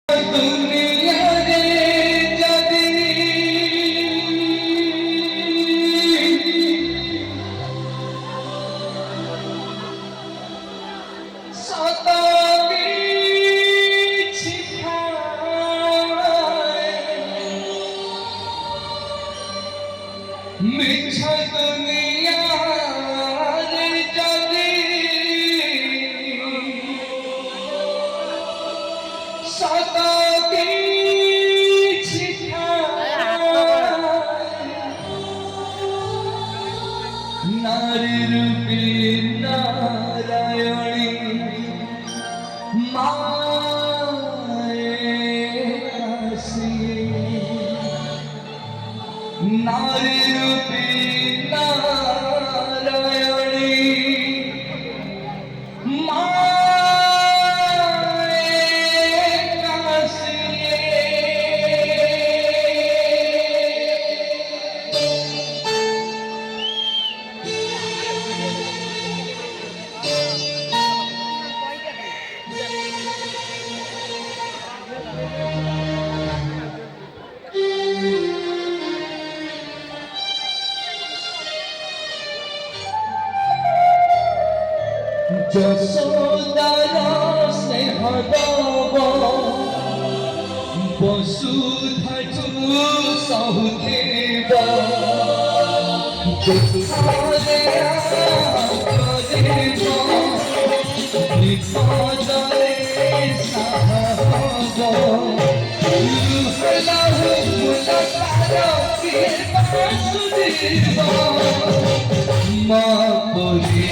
দুনিয়ারে যদি শত কিছু মিছা দুনিয়ারে যদি শত नारी रूपी नारायणी माए नारी रूपी नारायणी যশোদারা স্নেহ দব বসুধাচু সহুদেব যেথারে আদেব নিপদরে সাহব লুহলা হুলা তারা পীর বাসুদেব মা পরি